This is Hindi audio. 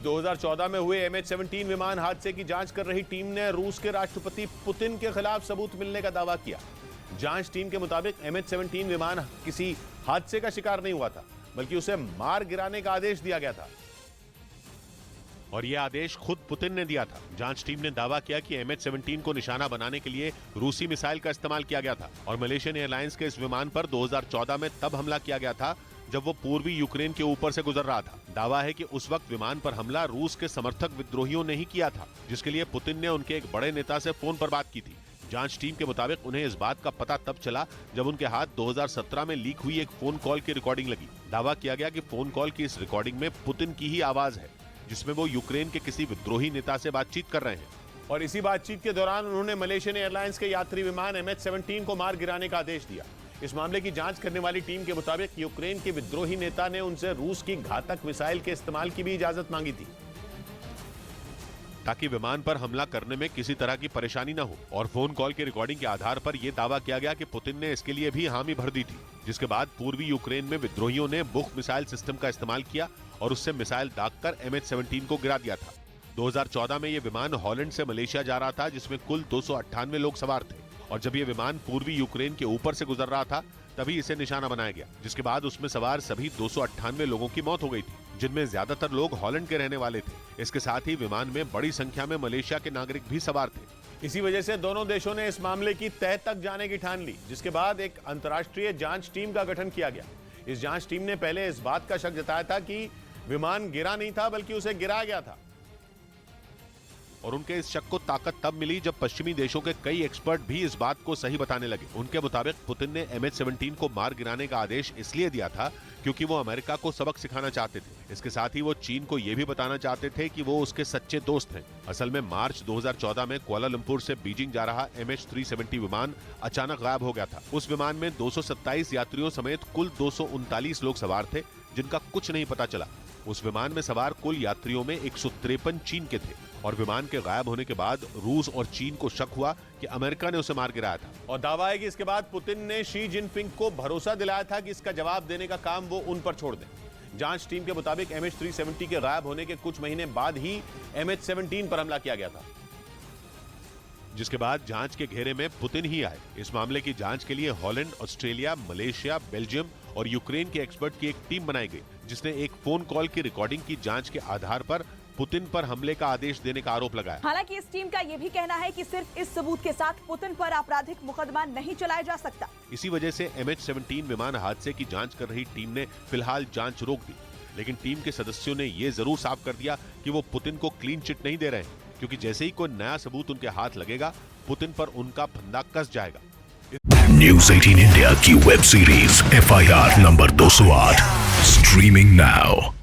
2014 में हुए MH17 विमान हादसे की जांच कर रही टीम ने रूस के राष्ट्रपति पुतिन के खिलाफ सबूत मिलने का दावा किया। जांच टीम के मुताबिक MH17 विमान किसी हादसे का शिकार नहीं हुआ था, बल्कि उसे मार गिराने का आदेश दिया गया था और यह आदेश खुद पुतिन ने दिया था। जांच टीम ने दावा किया कि MH17 को निशाना बनाने के लिए रूसी मिसाइल का इस्तेमाल किया गया था और मलेशियन एयरलाइंस के इस विमान पर 2014 में तब हमला किया गया था जब वो पूर्वी यूक्रेन के ऊपर से गुजर रहा था। दावा है कि उस वक्त विमान पर हमला रूस के समर्थक विद्रोहियों ने ही किया था, जिसके लिए पुतिन ने उनके एक बड़े नेता से फोन पर बात की थी। जांच टीम के मुताबिक उन्हें इस बात का पता तब चला जब उनके हाथ 2017 में लीक हुई एक फोन कॉल की रिकॉर्डिंग लगी। दावा किया गया कि फोन कॉल की इस रिकॉर्डिंग में पुतिन की ही आवाज है, जिसमें वो यूक्रेन के किसी विद्रोही नेता से बातचीत कर रहे हैं और इसी बातचीत के दौरान उन्होंने मलेशियन एयरलाइंस के यात्री विमान MH17 को मार गिराने का आदेश दिया। इस मामले की जांच करने वाली टीम के मुताबिक यूक्रेन के विद्रोही नेता ने उनसे रूस की घातक मिसाइल के इस्तेमाल की भी इजाजत मांगी थी ताकि विमान पर हमला करने में किसी तरह की परेशानी न हो और फोन कॉल की रिकॉर्डिंग के आधार पर यह दावा किया गया कि पुतिन ने इसके लिए भी हामी भर दी थी, जिसके बाद पूर्वी यूक्रेन में विद्रोहियों ने बुख मिसाइल सिस्टम का इस्तेमाल किया और उससे मिसाइल दागकर MH17 को गिरा दिया था। 2014 में यह विमान हॉलैंड से मलेशिया जा रहा था, जिसमें कुल 298 लोग सवार थे और जब यह विमान पूर्वी यूक्रेन के ऊपर से गुजर रहा था तभी इसे निशाना बनाया गया, जिसके बाद उसमें सवार सभी 298 लोगों की मौत हो गई थी, जिनमें ज्यादातर लोग हॉलैंड के रहने वाले थे। इसके साथ ही विमान में बड़ी संख्या में मलेशिया के नागरिक भी सवार थे। इसी वजह से दोनों देशों ने इस मामले की तह तक जाने की ठान ली, जिसके बाद एक अंतर्राष्ट्रीय जांच टीम का गठन किया गया। इस जांच टीम ने पहले इस बात का शक जताया था कि विमान गिरा नहीं था, बल्कि उसे गिराया गया था और उनके इस शक को ताकत तब मिली जब पश्चिमी देशों के कई एक्सपर्ट भी इस बात को सही बताने लगे। उनके मुताबिक पुतिन ने MH17 को मार गिराने का आदेश इसलिए दिया था क्योंकि वो अमेरिका को सबक सिखाना चाहते थे। इसके साथ ही वो चीन को यह भी बताना चाहते थे कि वो उसके सच्चे दोस्त हैं। असल में मार्च 2014 में कुआलालंपुर से बीजिंग जा रहा MH370 विमान अचानक गायब हो गया था। उस विमान में 227 यात्रियों समेत कुल 239 लोग सवार थे, जिनका कुछ नहीं पता चला। उस विमान में सवार कुल यात्रियों में 153 चीन के थे और विमान के गायब होने के बाद रूस और चीन को शक हुआ कि अमेरिका ने उसे मार गिराया था और दावा है कि इसके बाद पुतिन ने शी जिनपिंग को भरोसा दिलाया था कि इसका जवाब देने का काम वो उन पर छोड़ दें। जांच टीम के मुताबिक MH370 के गायब होने के कुछ महीने बाद ही MH17 पर हमला किया गया था, जिसके बाद जांच के घेरे में पुतिन ही आए। इस मामले की जांच के लिए हॉलैंड, ऑस्ट्रेलिया, मलेशिया, बेल्जियम और यूक्रेन के एक्सपर्ट की एक टीम बनाई गई, जिसने एक फोन कॉल की रिकॉर्डिंग की जांच के आधार पर पुतिन पर हमले का आदेश देने का आरोप लगाया। हालांकि इस टीम का यह भी कहना है कि सिर्फ इस सबूत के साथ पुतिन पर आपराधिक मुकदमा नहीं चलाया जा सकता। इसी वजह से MH17 विमान हादसे की जांच कर रही टीम ने फिलहाल जांच रोक दी, लेकिन टीम के सदस्यों ने यह जरूर साफ कर दिया कि वो पुतिन को क्लीन चिट नहीं दे रहे हैं, क्योंकि जैसे ही कोई नया सबूत उनके हाथ लगेगा, पुतिन पर उनका फंदा कस जाएगा। न्यूज़ 18 इंडिया की web series FIR number 208 streaming now.